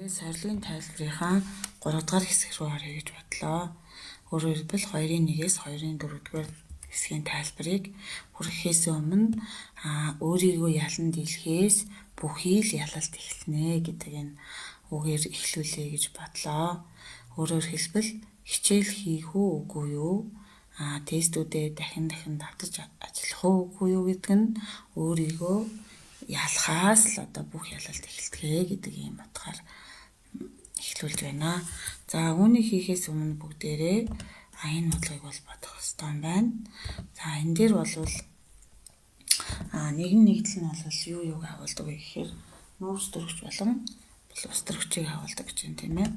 ингээд сорилгын тайлбарынхаа 3 дугаар хэсэг рүү оръё гэж бодлоо. Өөрөөр хэлбэл 2-1-ээс 2-4-р хэсгийн тайлбарыг хүрэхээс өмнө өөрийгөө ялан дийлэхээс бүхий л ялалт эхэлнэ гэдэг энэ үгээр эхлүүлэе гэж бодлоо. Өөрөөр хэлбэл хичээл хийх үгүй юу? Тестүүдээ дахин давтаж ажиллах үгүй юу гэдэг нь өөрийгөө ялахаас л бүх ялалт эхэлдэг гэдэг юм утгаар эхлүүлж байна. За үүнийг хийхээс өмнө бүгдээрээ энэ бодлогыг бол бодох хэрэгтэй юм байна. За энэ дээр болвол нэгэн нэгдэл нь бол юу юуг агуулдаг вэ гэхээр нүүрс төрөгч болон ус төрөгчийг агуулдаг гэж байна тийм ээ.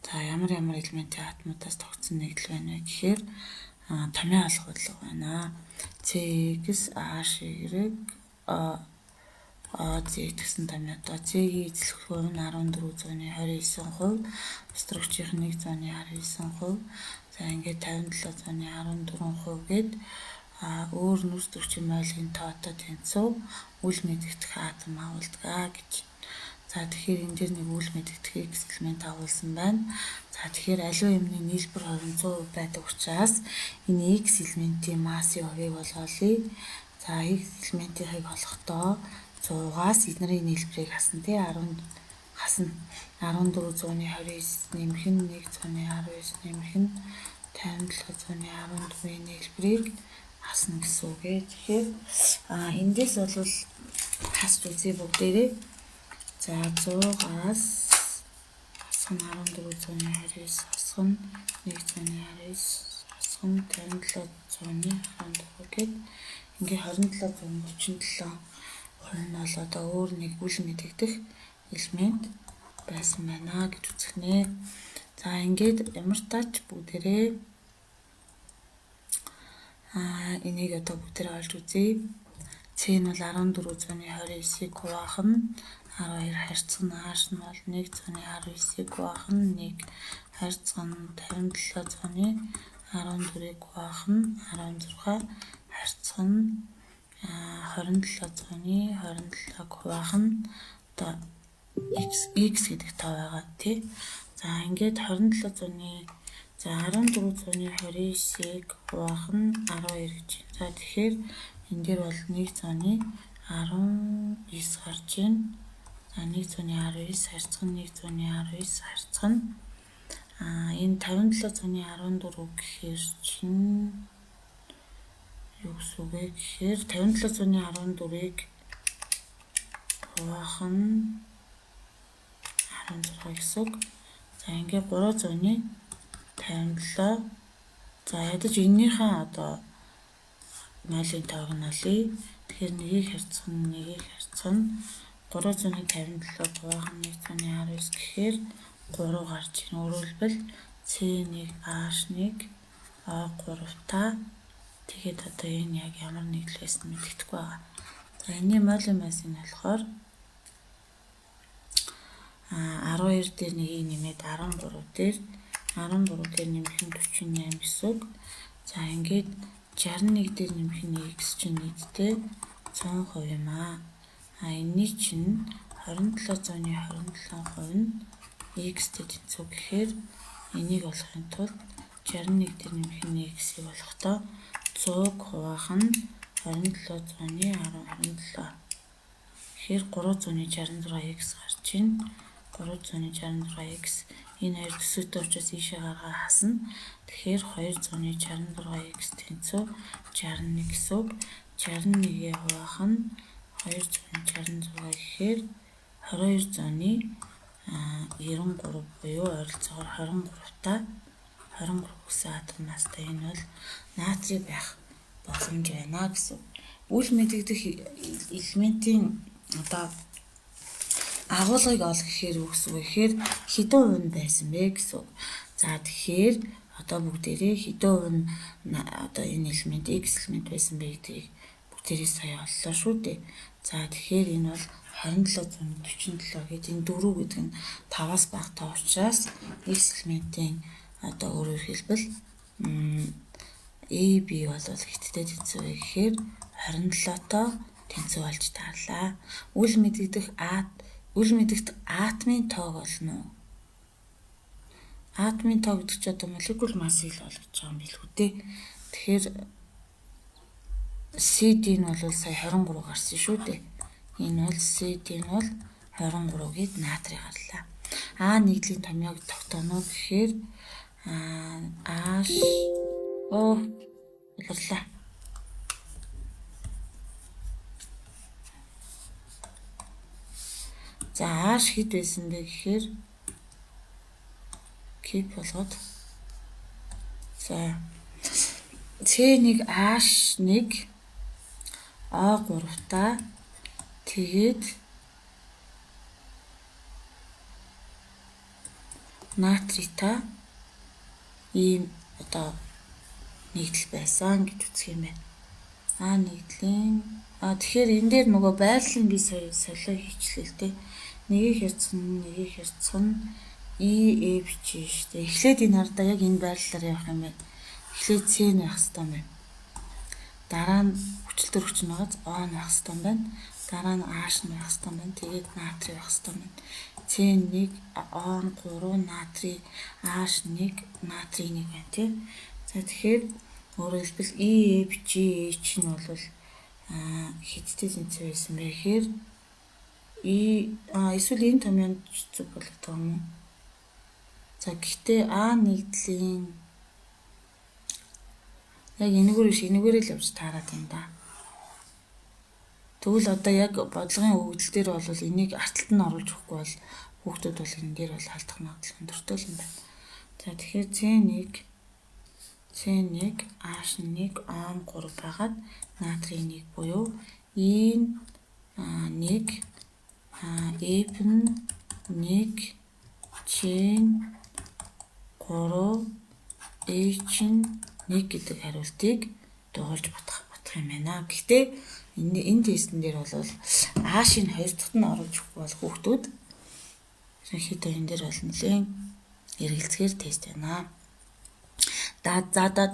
За ямар элементийн атомудаас тогтсон нэгдэл байна вэ гэхээр томьёо алхуулга байна. C-ээс H-ийг Z гэсэн томьёотой C-ийн эзлэх хувь нь 14.29%, ус төрөгчийн 1.19%, за ингээд 57.14% гээд өөр нүүрс төрөгчийн молекулын тоотой тэнцүү үл мэдэгдэх атом агуулдаг гэж. За тэгэхээр энэ дээр нэг үл мэдэгдэх X элемент агуулсан байна. За тэгэхээр аливаа юмны нийлбэр хувь 100% байдаг учраас энэ X элементийн массын хувийг олгоолъё. За X элементийг олохдоо 100-аас эднэрийн нийлбэрийг хасна тий 1429 нэмэх нь 1.19 нэмэх нь 57.14-ийн нийлбэрийг хасна гэсэн үг ээ. Тэгэхээр эндээс бол хасч үзье бүгдээрээ. За 100-аас хасах нь 1429 хасах нь 1.19 хасах нь 57.14 гээд ингээ 27.37 нь бол одоо өөр нэг үл мэдэгдэх элемент байсан байна гэж үзэх нэ. За ингээд ямар тач бүгдээрээ энийг одоо бүгдээрээ олж үзье. C нь бол 1429-ийг хуваах нь 12 харьцах нь H нь бол 1.19-ийг хуваах нь 1 харьцах нь 57.14-ийг хуваах нь 16 харьцах нь 27.27-г хуваах нь одоо x гэдэг тоо байгаа тий. За ингээд 1429-ийг хуваах нь 12 гэж. За тэгэхээр энэ дээр бол 1.19 гарч ийн. За 1.19 харьцах нь 1.19 харьцах нь энэ 57.14 гэхээр чинь юу гэсэн үг вэ гэхээр 57.14-ийг хуваах нь 16 гэсэн үг. За ингээд 357. За ядаж эннийхээ одоо молекулын тоог нь олъё. Тэгэхээр нэгийг харьцах нь 357 хуваах нь 1.19 гэхээр 3 гарч ийн. Өөрөөр хэлбэл C1 H1 O3 та тэгээд одоо энэ яг ямар нэгдэл байсан мэддэхгүй байгаа. За энэний молекулын масс нь болохоор 12 дээр нэгийг нэмээд 13 дээр нэмэх нь 48 гэсэн үг. За ингээд 61 дээр нэмэх нь X чинь нийтдээ 100% юм аа. Энэний чинь 27.27% нь X-тэй тэнцүү гэхээр энийг олохын тулд 61 дээр нэмэх нь X-ийг олохдоо 100-г хуваах нь 27.17. Тэгэхээр 366X гарч ийн. 366X энэ хоёр төсөөтэй учраас ийшээ гаргаа хасна. Тэгэхээр 266X тэнцүү 61 гэсэн үг. 61-ийг хуваах нь 266 гэхээр 2293 буюу ойролцоогоор 23-та 23 гэсэн атом мастай энэ бол натрий байх боломж байна гэсэн. Үл мэдэгдэх элементийн одоо агуулгыг олох гэхээр юу гэсэн үг вэ гэхээр хэдэн хувь нь байсан бэ гэсэн үг. За тэгэхээр одоо бүгдээрээ хэдэн хувь нь одоо энэ элемент X элемент байсан бэ гэдгийг бүгдээрээ сая оллоо шүү дээ. За тэгэхээр энэ бол 27.47 гэдэг энэ 4 гэдэг нь 5-аас багатай учраас X элементийн одоо өөрөөр хэлбэл AB бол хиттэй тэнцүү вэ гэхээр 27-тоо тэнцүү болж таарлаа. Үл мэдэгдэх үл мэдэгт атомын тоог олно уу? Атомын тоо гэдэг чинь одоо молекул массыг л олгож байгаа юм билүү дээ. Тэгэхээр CD нь бол сая 23 гарсан шүү дээ. Энэ бол CD нь бол 23 гээд натрий гарлаа. А нэгдлийн томьёог тогтооно гэхээр H болрлаа. За H хэд байсан бэ гэхээр keep болгоод за C1 H1 O3 та тэгээд натрита ийм одоо нэгдэл байсан гэж үзэх юм байна. Нэгдлийн тэгэхээр энэ дээр нөгөө байрлалын би солио хийчлээ л дээ. Нэгийг хэрцэн E бичиж штэ. Эхлээд энэ ардаа яг энэ байрлалаар явах юм байна. Эхлээд C нь явах хэрэгтэй юм байна. Дараа нь хүчилтөр хүч нууц O нь явах хэрэгтэй юм байна. Дараа нь H нь явах хэрэгтэй юм байна. Тэгээд натрий явах хэрэгтэй юм байна. C1 O3 натрий H1 натрий 1 байна тийм. За тэгэхээр өөрөөр хэлбэл EFGH нь бол хэдтэй тэнцвэр байсан бэ гэхээр эсвэл энэ томьёонд зүг болгох юм уу? За гэхдээ А нэгдлийн яг энэгээр л явж таарат юм да. Тэгвэл одоо яг бодлогын өгөгдөл дээр бол энийг арталт нь оруулж өгөхгүй бол хүүхдүүд бол энэ дээр бол алдах магадлал өндөртэй юм байна. За тэгэхээр C1 H1 O3 байгаад натрий 1 буюу E1 F1 1 C3 H1 гэдэг хариултыг дуулж батгах юм байна. Гэхдээ энэ тестэн дээр бол H-ийн 2 дахьт нь оруулж өгөхгүй бол хүүхдүүд ерөнхийдөө энэ дээр бол нэлээд эргэлзгээр тест байна. За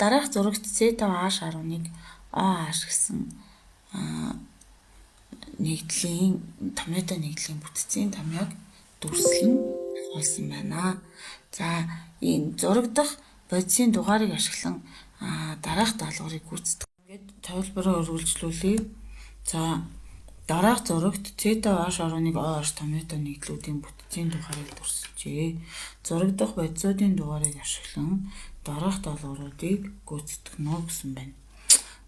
дараах зурагт C5H11 OH гэсэн нэгдлийн томьёотой нэгдлийн бүтцийн томьёог дүрслэн олсон байна. За энэ зураг дахь бодисын дугаарыг ашиглан дараах даалгаврыг гүйцэтгэх. Ингээд тайлбараа үргэлжлүүлье. За дараах зурагт C5H11 OH томьёотой нэгдлүүдийн бүтцийн дугаарыг дүрсэлжээ. Зураг дахь бодисуудын дугаарыг ашиглан дараах даалгавруудыг гүйцэтгэнө гэсэн байна.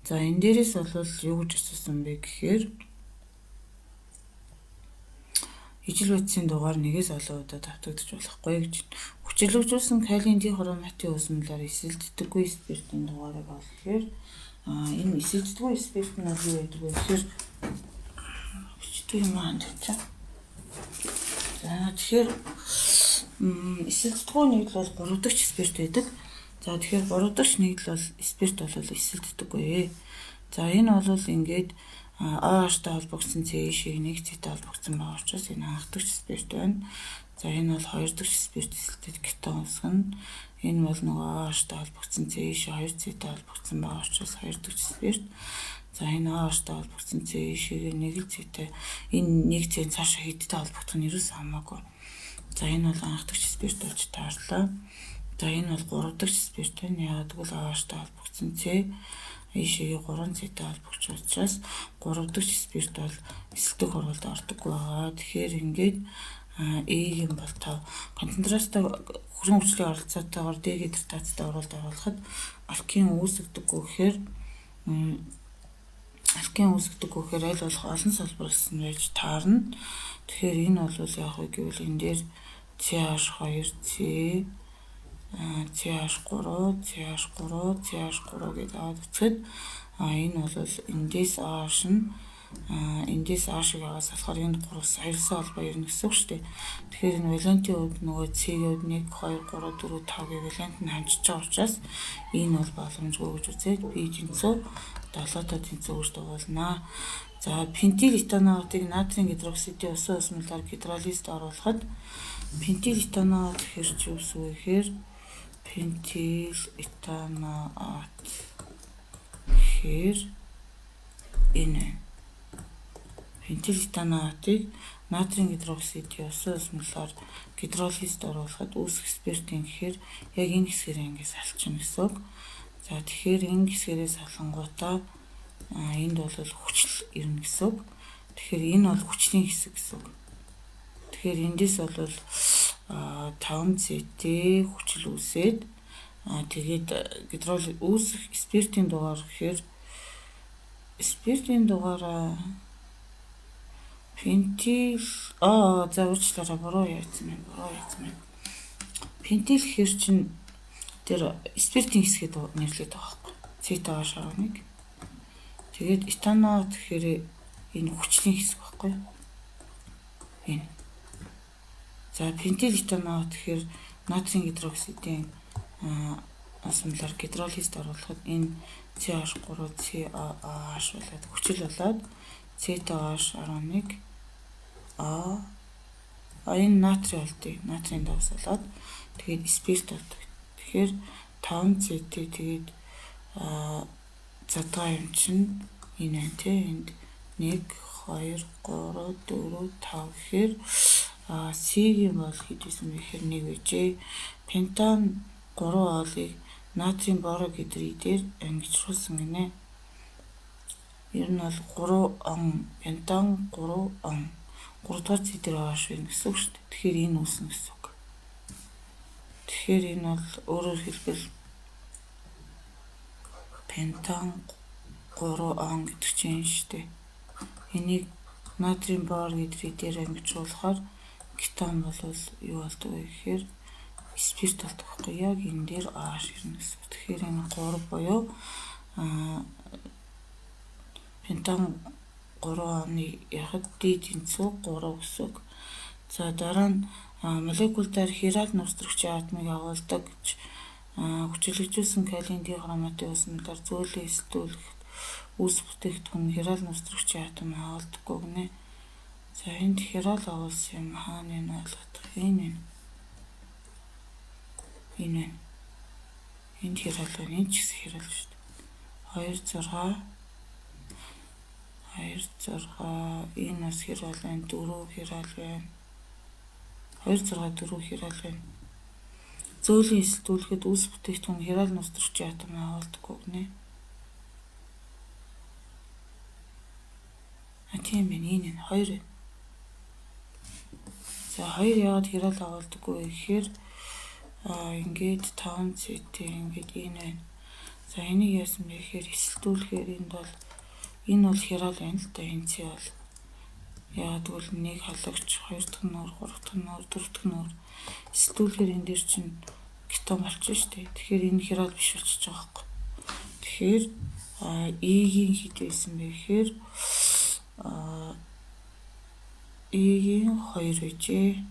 За энэ дээрээс бол юу гэж асуусан бэ гэхээр ижил бодисын дугаар нэгээс олон удаа давтагдаж болохгүй гэж. Хүчилжүүлсэн калиен дихроматын усмалаар эсэлддэггүй спиртийн дугаарыг олохоор энэ эсэлддэггүй спирт нь юу байдаг вэ гэхээр бичдэг юм аа гэж. За тэгэхээр эсэлддэггүй нэгдэл бол 3 дахь спирт байдаг. За тэгэхээр 3 дахь нэгдэл бол спирт бол эсэлддэггүй. За энэ бол ингээд OH-тай холбогдсон C-ийг нэг C-тэй холбогдсон байгаа учраас энэ анх дахь спирт байна. За энэ бол 2 дахь спирт эсэлтэд кетон усгана. Энэ бол нөгөө OH-тай холбогдсон C-ийг 2 C-тэй холбогдсон байгаа учраас 2 дахь спирт. За энэ OH-тай холбогдсон C-ийг нэг л C-тэй энэ нэг C цаашаа хэдтэй холбогдох нь ерөөсөө хамаагүй. За энэ бол анх дахь спирт болж таарлаа. За энэ бол 3 дахь спирт байна. Яг тэгвэл OH-тай холбогдсон C ийшээ 3 C-тэй холбогдсон учраас 3 дахь спирт бол эсэлдэх хуралд ордоггүй байгаа. Тэгэхээр ингээд E-ийн бол тав концентрацтай хүрэн хүчлийн оролцоотойгоор D-гийн тацтай оролд оруулахад алкин үүсгдэггүй гэхээр аль болох олон салбарлсан байж таарна. Тэгэхээр энэ бол яг вэ гэвэл энэ дээр CH2C CH3 гэдэг аваад үцхэд энэ бол эндээс OH нь эндээс OH-ыг аваад болохоор энэ 3-аас 2-ын холбоо ирнэ гэсэн үг шүү дээ. Тэгэхээр энэ валентийн хувьд нөгөө C-үүд 1 2 3 4 5-гийн валент нь хамжиж байгаа учраас энэ бол боломжгүй гэж үзээд B тэнцүү 7 та тэнцүү гэж дуулнаа. За пентил этанолыг натрийн гидроксидын усан усмалаар гидролизд оруулахад пентил этанол гэхэр чи ус үү гэхээр пентил этанол гэхээр энэ Пентил этаноотыг натрийн гидроксидын усан осмолоор гидролизд оруулахад үүсэх спиртийн гэхээр яг энэ хэсгээрээ ингээс салчихна гэсэн үг. За тэгэхээр энэ хэсгээрээ салангуудаа энд бол хүчил ирнэ гэсэн үг. Тэгэхээр энэ бол хүчлийн хэсэг гэсэн үг. Тэгэхээр эндээс бол 5 Ct хүчил үүсээд тэгээд гидроли үүсэх спиртийн дугаар гэхээр спиртийн дугаараа пентил за уучлаарай буруу ярьсан байна. Пентил гэхэр чинь тэр спиртийн хэсгээд нэрлэдэг байгаа байхгүй. CH11. Тэгээд этанол гэхээр энэ хүчлийн хэсэг байхгүй. Энэ. За пентил этанол гэхээр натрийн гидроксидын осмолоор гидролизд оруулахад энэ CH3 COOH болоод хүчил болоод CH11 энэ натри болдгийг натрийн давс болоод тэгээд спирт болдог. Тэгэхээр 5 Ct тэгээд задгаа юм чинь энэ байна те энд 1 2 3 4 5 гэхээр C-ийн бол хэд байсан бэ гэхээр 1 байжээ. Пентан 3 оолыг натрийн борогидридээр ангижруулсан гинэ. Ер нь бол 3 он пентан 3 он 3 дугаар цэдэр ааш байна гэсэн үг шүү дээ. Тэгэхээр энэ үүснэ гэсэн үг. Тэгэхээр энэ бол өөрөөр хэлбэл пентан 3 он гэдэг чинь шүү дээ. Энийг натрийн борогидридээр ангижруулахаар кетон бол юу болдог вэ гэхээр спирт болдог байхгүй яг энэ дээр ааш ирнэ гэсэн. Тэгэхээр энэ 3 буюу пентан 3 оны яхад D тэнцүү 3 гэсэн. За дараа нь молекулдаар хирал нурстрэгчийн атомыг агуулдаг гэж хүчилэгжүүлсэн калийн дихроматын осмолоор зөөлөн эсдүүлэхэд үүс бүтээгдэхүүн хирал нурстрэгчийн атом агуулдаггүй гинэ. За энд хирал агуулсан юм хаана энэ ойлгох энэ. Энд хирал байна. Энд ч гэсэн хирал шүү дээ. 2 6 энэ бас хирал байна. 4 хирал байна. 2 6 4 хирал байна. Зөөлөн эсдүүлэхэд үүс бүтээгдэхүүн хирал нурстрэгчийн атом агуулдаггүй гинэ. Тийм байна. Энэ 2 байна. За 2 яагаад хирал агуулдаггүй гэхээр ингээд 5 Ct ингээд энэ байна. За энийг яасан бэ гэхээр эсэлдүүлэхээр энэ бол хирал байна л да. Энэ C бол яагаад гэвэл нэг халагч 2 дахь нуур 3 дахь нуур 4 дахь нуур эсэлдүүлэхээр энэ дээр чинь кетон болчихно шүү дээ. Тэгэхээр энэ хирал биш болчихж байгаа байхгүй. Тэгэхээр E-ийн хэд байсан бэ гэхээр E-ийн 2 байжээ.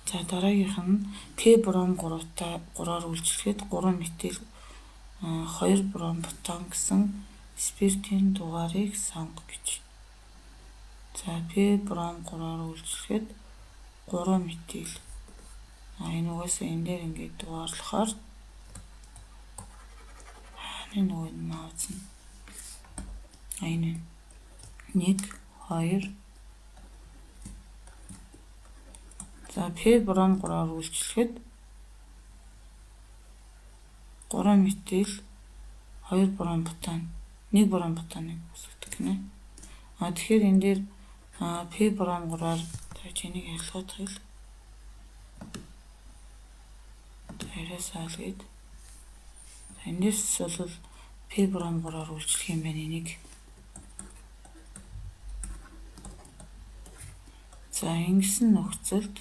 За дараагийнх нь P бром 3-аар үйлчлэхэд 3 метил 2 бром бутан гэсэн спиртийн дугаарыг сонго гэж. За P бром 3-аар үйлчлэхэд 3 метил энэ угаасаа энэ дээр ингээд дугаарлахаар энэ нөгөө наацна. Энэ 1 2 За P бром 3-аар үйлчлэхэд 3 метил 2 бром бутан 1 бром бутаныг үүсгдэг гинэ. Тэгэхээр энэ дээр P бром 3-аар чинийг ялгаад хэл. Тэрээс алгээд. Эндээс бол P бром 3-аар үйлчлэх юм байна энийг. За ингэсэн нөхцөлд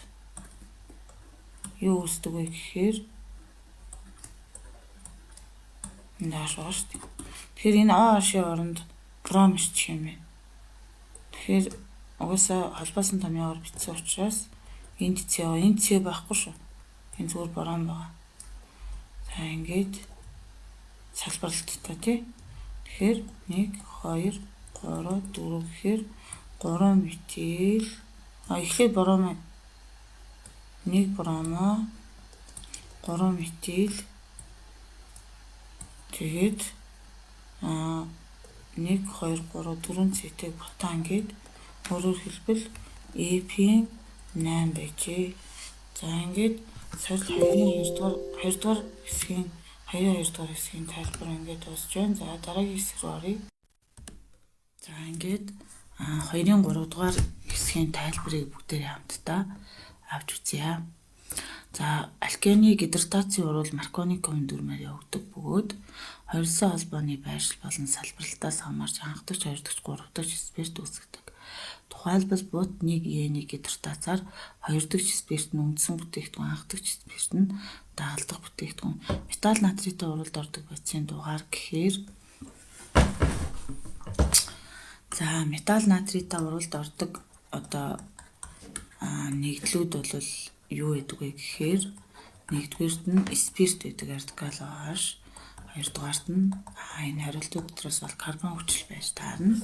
юу үүсдэг вэ гэхээр нааш шүү дээ. Тэгэхээр энэ AH-ийн оронд бром ирчих юм байна. Тэгэхээр угаасаа холбоосон томьёогоор бичсэн учраас энд C байхгүй шүү. Энэ зүгээр бром байгаа. За ингээд салбарлалттай тий. Тэгэхээр 1 2 3 4 гэхээр 3 метил эхлээд бром 1 бромо 3 метил тэгээд 1 2 3 4 цэтэй бутаа ингээд өөрөөр хэлбэл EP-ийн 8 байжээ. За ингээд сорил 2 дугаар хэсгийн 2 дугаар хэсгийн тайлбар ингээд дуусж байна. За дараагийн хэсэг рүү оръё. За ингээд 2-ын 3 дугаар хэсгийн тайлбарыг бүгдээрээ хамтдаа авч үзье. За алкены гидратацийн урвал Маркониковын дүрмээр явагддаг бөгөөд хоёрсын холбооны байршил болон салбаралтаас хамаарч анхдагч, хоёрдогч, гуравдагч спирт үүсгдэг. Тухайлбал бут 1 гидратацаар хоёрдогч спирт нь үндсэн бүтээгдэхүүн, анхдагч спирт нь дагалдах бүтээгдэхүүн. Металл натритай урвалд ордог бодисын дугаар гэхээр за металл натритай урвалд ордог одоо нэгдлүүд бол юу гэдэг вэ гэхээр нэгдүгээрт нь спирт гэдэг радикал OH, хоёрдугаарт нь энэ хариултын дотроос бол карбон хүчил байж таарна.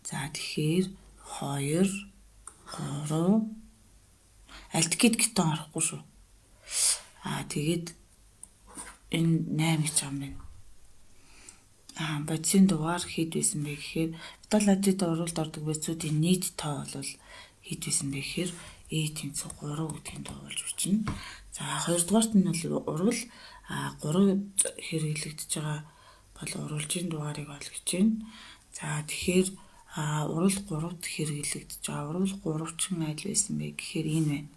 За тэгэхээр 2 3 альдегид кетон орохгүй шүү. Тэгээд энэ 8 гэж байгаа юм байна. Бодисын дугаар хэд байсан бэ гэхээр металл натритай урвалд ордог бодисуудын нийт тоо бол хэд байсан бэ гэхээр тэнцүү 3 гэдгийг дуулж бичнэ. За хоёрдугаарт нь бол урвал 3 хэрэглэгдэж байгаа бол урвалжийн дугаарыг олгож байна. За тэгэхээр урвал 3-т хэрэглэгдэж байгаа. Урвал 3-чин аль байсан бэ гэхээр энэ байна.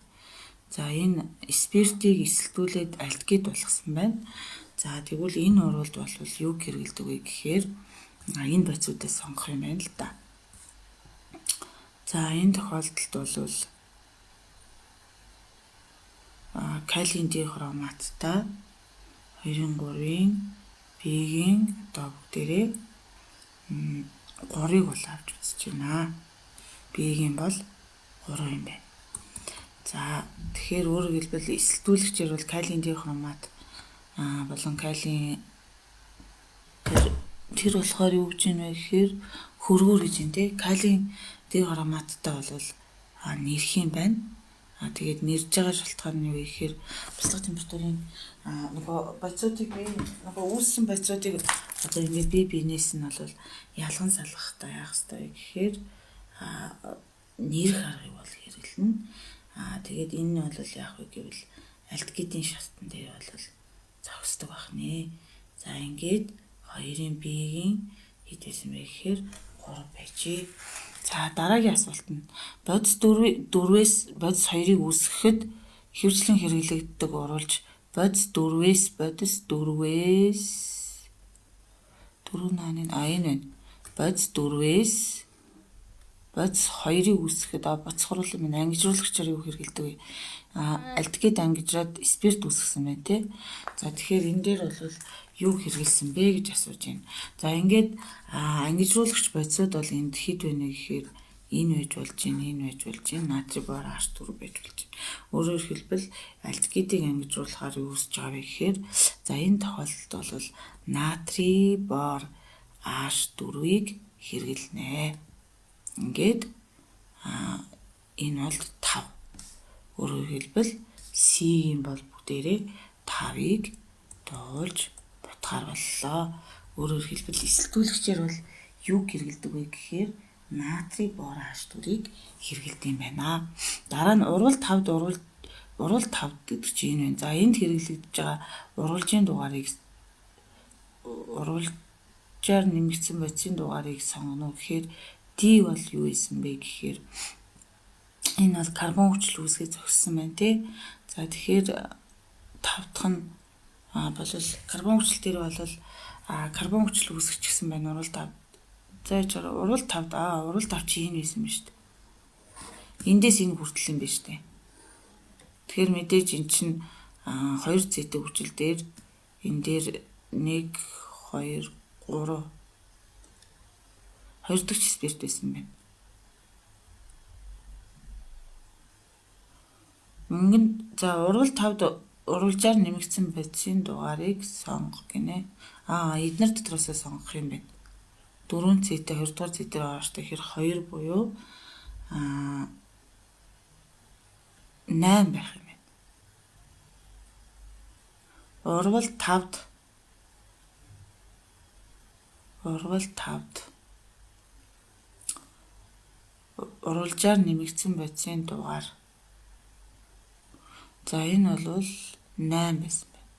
За энэ спиртийг эсэлтүүлээд альдегид болгосон байна. За тэгвэл энэ урвалд бол юу хэрэглэдэг вэ гэхээр энэ бодисуудаас сонгох юм байна л да. За энэ тохиолдолд бол калийн дихроматтай 2-ын 3-ын B-ийн одоо бүгдээрээ 3-ыг бол авч үзэж байна. B-ийн бол 3 юм байна. За тэгэхээр өөрөөр хэлбэл эсэлтүүлэгчээр бол калийн дихромат болон калийн тэр болохоор юу гэж юм бэ гэхээр хөргөөр гэж юм те. Калийн дихроматтай бол нэрх юм байна. Тэгээд нэрж байгаа шалтгаан нь юу вэ гэхээр бяцлах температурын нөгөө бодисуудыг нөгөө үүссэн бодисуудыг одоо ингээд биенээс нь бол ялган салгахтай яах ёстой гэхээр нэрх аргыг бол хэрэглэнэ. Тэгээд энэ нь бол яах вэ гэвэл альдегидийн шатн дээр бол зогсдог байна. За ингээд 2-ын B-ийн хэд байсан бэ гэхээр 3 байжээ. За дараагийн асуулт нь бодис 4-ээс бодис 2-ыг үүсгэхэд ихэвчлэн хэрэглэгддэг урвалж бодис 4-ээс бодис 4-ээс 4 нааны энэ байна. Бодис 4-ээс бодис 2-ыг үүсгэхэд боцохрол юм ангижруулагчаар юу хэрэглэдэг вэ? Альдегид ангижраад спирт үүсгэсэн байна тий. За тэгэхээр энэ дээр бол юу хэрэгэлсэн бэ гэж асууж байна. За ингээд ангижруулагч бодисууд бол энд хэд вэ гэхээр энэ байж болж байна, энэ байж болж байна, натри бор H4 байж болж байна. Өөрөөр хэлбэл альдегидийг ангижруулахаар юу хийж байгаа вэ гэхээр за энэ тохиолдолд бол натри бор H4-ыг хэрэглэнэ. Ингээд энэ бол 5. Өөрөөр хэлбэл C-ийн бол бүгдээрээ 5-ыг дуулж бодохоор боллоо. Өөрөөр хэлбэл эсэлтүүлэгчээр бол юу хэрэглэдэг вэ гэхээр натри бор H4-ыг хэрэглэдэг юм байна. Дараа нь урвал 5 гэдэг чинь энэ байна. За энд хэрэглэгдэж байгаа урвалжийн дугаарыг урвалжаар нэмэгдсэн бодисын дугаарыг сонгоно гэхээр D бол юу исэн бэ гэхээр энэ бол карбон хүчил үүсгэж зогссон байна тий. За тэгэхээр 5 дахь нь бол карбон хүчил дээр бол карбон хүчил үүсгэж гисэн байна. Урвал 5. За яачаар урвал 5 урвал 5 чи энэ байсан биз дээ. Эндээс энэ хүртэл юм биш дээ. Тэгэхээр мэдээж эн чинь 2 зэтэй хүчил дээр энэ дээр 1 2 3 2 дахь спирт байсан байна. Мөнгөнд за урвал 5 урвалжаар нэмэгдсэн бодисын дугаарыг сонгох гинэ. Эднэр дотроос сонгох юм байна. 4 цэтэй 2 дугаар цэ дээр орохтой хэр 2 буюу 8 байх юм байна. Урвал 5-д уралжаар нэмэгдсэн бодисын дугаар. За энэ бол 8 байсан байна.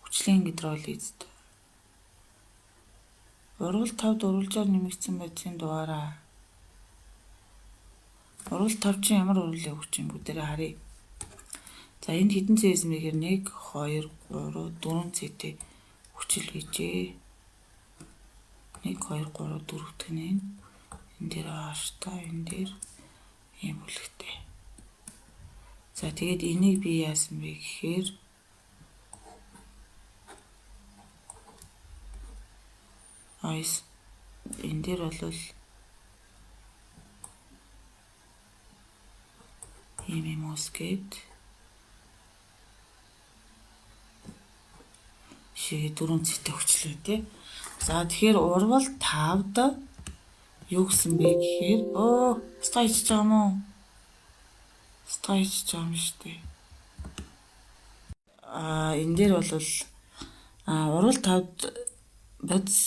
Хүчлийн гидролиз. Урал 5-д уралжаар нэмэгдсэн бодисын дугаараа. Урал 5 чинь ямар урал явууч юм бүгдээрээ харъя. За энд хэдэн C байсан бэ гэхээр 1 2 3 4 C-тэй хүчил гэжээ. 1 2 3 4 дэх нь энэ дээр ааштай энэ дээр ийм бүлэгтэй. За тэгээд энийг би яасан бэ гэхээр айс энэ дээр бол ийм юм усгээд шигээ 4 цэтэй хүчлээ тий. За тэгэхээр урвал 5-д юу гэсэн бэ гэхээр стаа ичж байгаа юм уу? Стаа ичж байгаа юм шүү дээ. Энэ дээр бол урвал 5-д бодис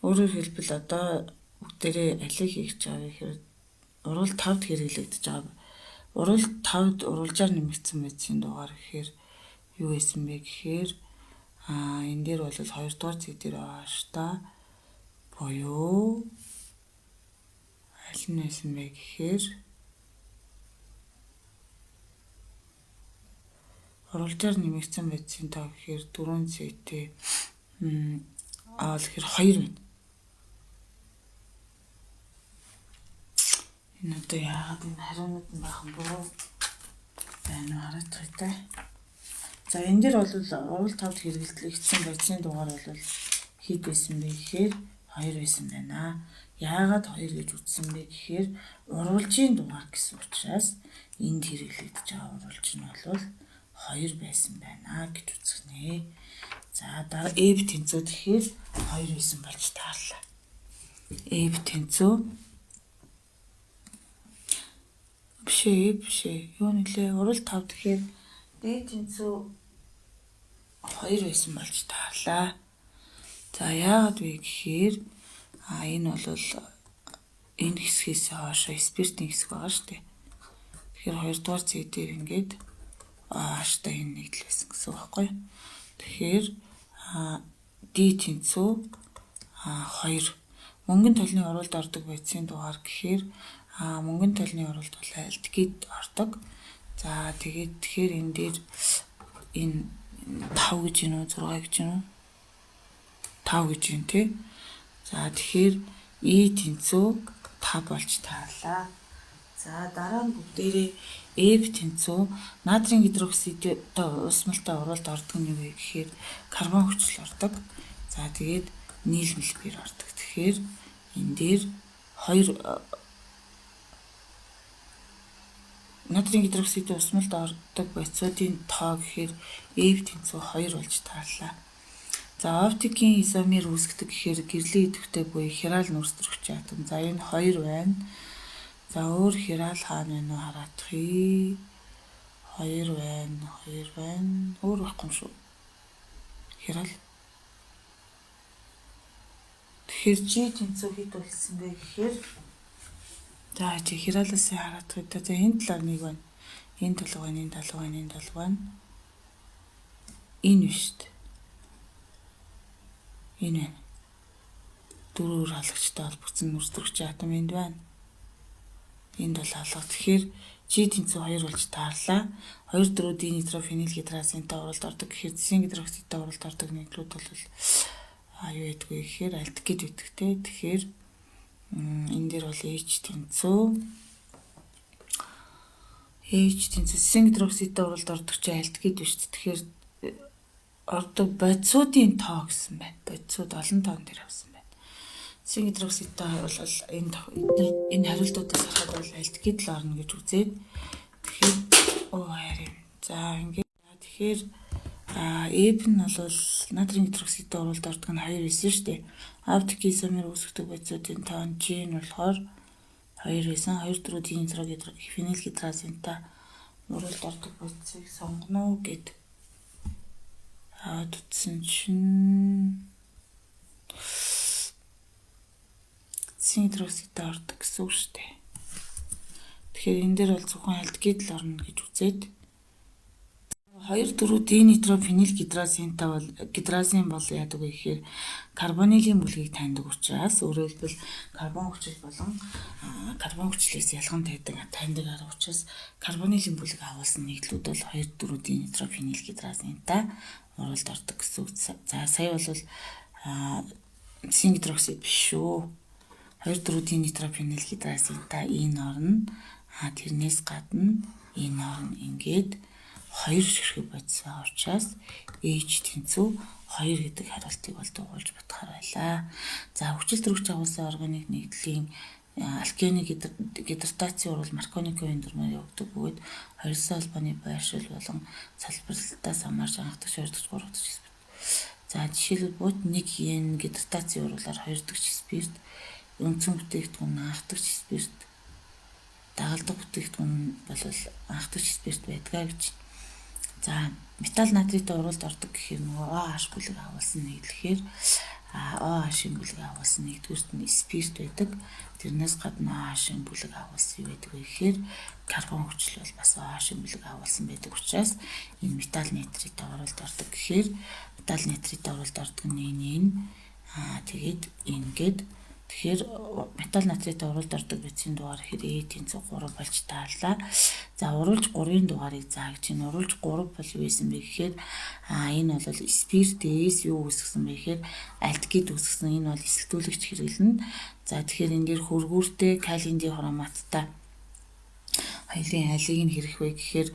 өөрөөр хэлбэл одоо бүгдээрээ алиг хийж байгаа гэхээр урвал 5-д хэрэглэгдэж байгаа. Урвал 5-д уралжаар нэмэгдсэн бодисын дугаар гэхээр юу байсан бэ гэхээр энэ дээр бол 2 дугаар цэг дээр ааштай боёо аль нь байсан бэ гэхээр уралжаар нэмэгдсэн бодисын тоо гэхээр 4 цэгтэй тэгэхээр 2 байна. Энэ одоо яагаад энэ хариунууд нь байх юм бөө? Энэ харагдах таа. За энэ дээр бол урал 5-д хэрэглэгдсэн бодисын дугаар бол хэд байсан бэ гэхээр 2 байсан байна. Яагаад 2 гэж үздсэн бэ гэхээр урвалжийн дугаар гэсэн учраас энд хэрэглэгдэж байгаа урвалж нь бол 2 байсан байна гэж үзгэнэ. За дараа эв тэнцүү тэгэхээр 2 байсан болж таарлаа. Эв тэнцүү биш юу нэлээ урал 5 тэгэхээр эв тэнцүү 2 байсан болж таарлаа. За яагаад вэ гэхээр энэ бол энэ хэсгээс хойшоо спиртийн хэсэг байгаа шүү дээ. Тэгэхээр 2 дугаар цэг дээр ингээд ааштай энэ нийтлсэн гэсэн үг байхгүй. Тэгэхээр D тэнцүү 2 мөнгөн толны уралд ордог бодисын дугаар гэхээр мөнгөн толны уралд бол альдгид ордог. За тэгэхээр энэ дээр энэ 5 гэж юм уу 6 гэж юм уу 5 гэж юм тий. За тэгэхээр E тэнцүү 5 болж таарлаа. За дараа нь бүгдээрээ F тэнцүү натрийн гидроксидтэй усмалтай уралд ордог нь юу вэ гэхээр карбон хүчил ордог. За тэгээд нийлмэлбэр ордог. Тэгэхээр энэ дээр 2 натрийн гидроксидтэй усмалд ордог бодисуудын тоо гэхээр F тэнцүү 2 болж таарлаа. За оптикийн изомер үүсгдэг гэхээр гэрлийн идэвхтэй буюу хирал нүрстрэгч атом. За энэ 2 байна. За өөр хирал хаана вэ хараадахыг 2 байна. Өөр байхгүй юм шүү. Хирал. Тэгэхээр G тэнцүү хэд болсон бэ гэхээр за чи хиралаас хараадах. За энэ талаар нэг байна. Энэ толгой байна. Энэ биш үү? Энэ байна. Дөрөөр халагчтай холбогдсон нүрстрэгч атом энд байна. Энд бол хаалга. Тэгэхээр G тэнцүү 2 болж таарлаа. 2 4 динитрофеnyl гидрозинтай уралд ордог гэхээр зин гидроксидтай уралд ордог нийтлүүд бол юу гэдэггүй гэхээр альдгид гэдэгтэй. Тэгэхээр энэ дээр бол H тэнцүү зин гидроксидтай уралд ордог чи альдгид биш. Тэгэхээр ордог бодисуудын тоо гэсэн байна. Бодисууд олон тоон дээр авсан байна. Зин гидроксидтай бол энэ хариултуудаас харахад бол альдгид л орно гэж үзээд тэгэхээр за ингээд тэгэхээр Эп нь бол натрийн гидроксидтэй уралд ордог нь 2 байсан шүү дээ. Оптик изомер үүсгдэг бодисуудын тоо G нь болохоор 2 байсан. 2 4 динитрофеnyl гидрозинтай уралд ордог бодисыг сонгоно гэд утсан чинь цэцгийн гидроксидтэй ордог гэсэн үг шүү дээ. Тэгэхээр энэ дээр бол зөвхөн альдгид л орно гэж үзээд 2, 4 динитрофенилгидразинтай бол гидразин бол яадаг вэ гэхээр карбонилийн бүлгийг таньдаг учраас өөрөөр хэлбэл карбон хүчил болон карбон хүчлээс ялган таньдаг арга учраас карбонилийн бүлэг агуулсан нийтлүүд бол 2, 4 динитрофенилгидразинтай уралд ордог гэсэн үг. За сая бол цэцгийн гидроксид биш шүү. 2, 4 динитрофенилгидразинтай энэ орно. Тэрнээс гадна энэ орно ингээд 2 ширхэг бодис байгаа учраас H тэнцүү 2 гэдэг хариултыг бол дагуулж бодохоор байлаа. За хүчил төрөгч агуулсан органик нэгдлийн алкены гидратацийн урвал Маркониковын дүрмээр явагддаг бөгөөд 2 холбооны байршил болон салбарлалтаас хамаарч анхдагч, 2 дахь, 3 дахь спирт. За жишээлбэл бут 1 yen гидратацийн урвалаар 2 дахь спирт, үндсэн бүтээгдэхүүн анхдагч спирт, дагалдах бүтээгдэхүүн бол анхдагч спирт байдгаа гэж. За металл натриттэй уралд ордог гэхээр нөгөө OH бүлэг агуулсан нийтлэхээр OH-ийн бүлэг агуулсан нэгдүгürt нь спирт байдаг. Тэрнээс гадна OH-ийн бүлэг агуулсан юу байдаг вэ гэхээр карбон хүчил бол бас OH-ийн бүлэг агуулсан байдаг учраас энэ металл натриттэй уралд ордог гэхээр металл натриттэй уралд ордог нь энэ тэгээд ингээд тэгэхээр металл натриттэй уралд ордог бичгийн дугаар хэрэг тэнцүү 3 болж таарлаа. За уралж 3-ын дугаарыг заа гэж энэ уралж 3 бол юу байсан бэ гэхээр энэ бол спиртээс юу үүсгэсэн бэ гэхээр альдгид үүсгэсэн. Энэ бол эсэлтүүлэгч хэрэглэнэ. За тэгэхээр энэ дээр хөргүүртэй калиин дихроматтай хоёрын алиг нь хэрэг вэ гэхээр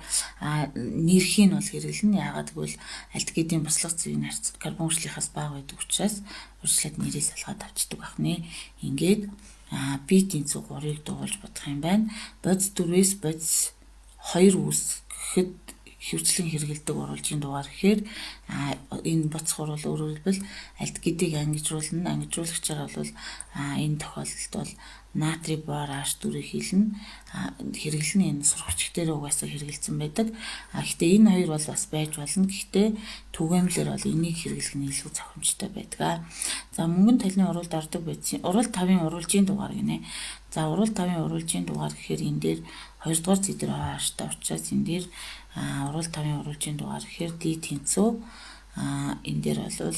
нэрхийн бол хэрэглэнэ. Яагаад гэвэл альдгидийн буслах цэгийн харьц карбон хүчлийнхаас бага байдаг учраас урьдчилаад нэрээс салгаад авчдаг байна. Ингээд B тэнцүү 3-ыг дуулж бодох юм байна. Бодис 4-ээс бодис 2 үүсгэхэд хөвчлэн хэрэгэлдэг урвалжийн дугаар гэхээр энэ боцох урвал өөрөөр хэлбэл альдгидийг ангижруулна. Ангижуулагчаар бол энэ тохиолдолд бол натри бор H4-ийг хэлнэ. Хэрэглэн энэ сургагч дээр угаасаа хэрэгэлсэн байдаг. Гэхдээ энэ хоёр бол бас байж болно. Гэхдээ түгээмлэр бол энийг хэрэглэх нь илүү зохимжтой байдаг. За мөнгөн талны уралд ордог байсан. Урал 5-ын урвалжийн дугаар гинэ. За урал 5-ын урвалжийн дугаар гэхээр энэ дээр 2 дугаар зэдэр H-тай учраас энэ дээр урал 5-ын урвалжийн дугаар гэхээр D тэнцүү энэ дээр бол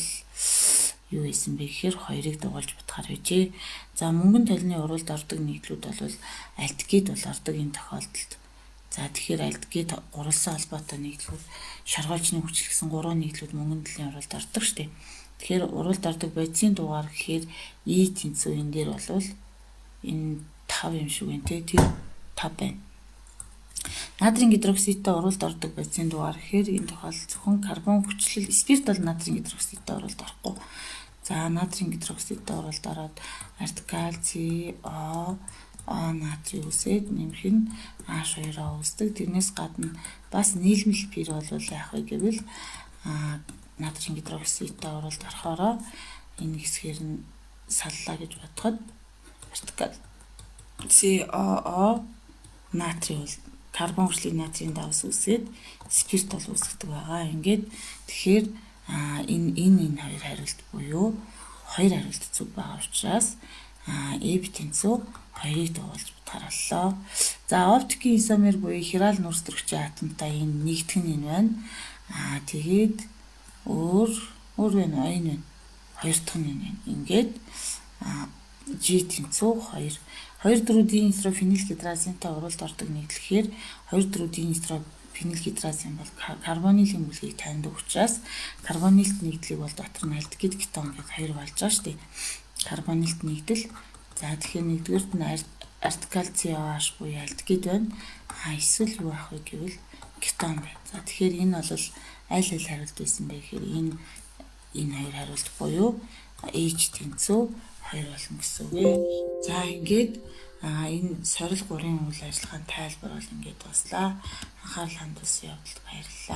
юу хийсэн бэ гэхээр 2-ыг дагуулж бодохоор байжээ. За мөнгөн талны уралд ордог нийтлүүд бол альдгид бол ордог энэ тохиолдолд. За тэгэхээр альдгид гурвалсан холбоотой нийтлүүд шаргоолжны хүчил гэсэн 3 нийтлүүд мөнгөн талын уралд ордог шүү дээ. Тэгэхээр уралд ордог бодисын дугаар гэхээр E тэнцүү энэ дээр бол энэ 5 юм шиг байна те. Тэр 5 байна. Натрийн гидроксидтэй уралд ордог бодисын дугаар гэхээр энэ тохиолдолд зөвхөн карбон хүчлэл спирт бол натрийн гидроксидтэй уралд орохгүй. За натрийн гидроксидтэй уралд ороод артикал CO натрий үсээд нэмэх нь H2O үүсдэг. Тэрнээс гадна бас нийлмэл пир бол яах вэ гэвэл натрийн гидроксидтэй уралд орохороо энэ хэсгээр нь саллаа гэж бодоход артикал COO натрий бол карбон хүчлийн натрийн давс үсээд спирт бол үүсгдэг байгаа. Ингээд тэгэхээр энэ хоёр хариулт буюу 2 хариулт зүг байгаа учраас F тэнцүү 2-ыг дагуулж бодохоор. За оптикийн изомер буюу хирал нүрс төрөгчийн атомтай энэ нэгдэх нь энэ байна. Тэгээд өөр байна энэ байна. 2 дахь нь энэ. Ингээд G тэнцүү 2 4 динитрофенилгидразинтай уралд ордог нийтлэхээр 2 4 динитрофенилгидразин бол карбонилийн бүлгийг таньдаг учраас карбонилт нэгдлийг бол дотор нь альдгид кетон гэж 2 болж байгаа шүү дээ. Карбонилт нэгдэл. За тэгэхээр нэгдүгээрт нь артикал COH буюу альдгид байна. Эсвэл юу ах вэ гэвэл кетон байна. За тэгэхээр энэ бол аль хариулт байсан бэ гэхээр энэ хоёр хариулт буюу H тэнцүү 2 болно гэсэн үг. За ингээд энэ сорил 3-ын үйл ажиллагааны тайлбар бол ингээд баслаа. Анхаарал хандуулсан явдалд баярлалаа.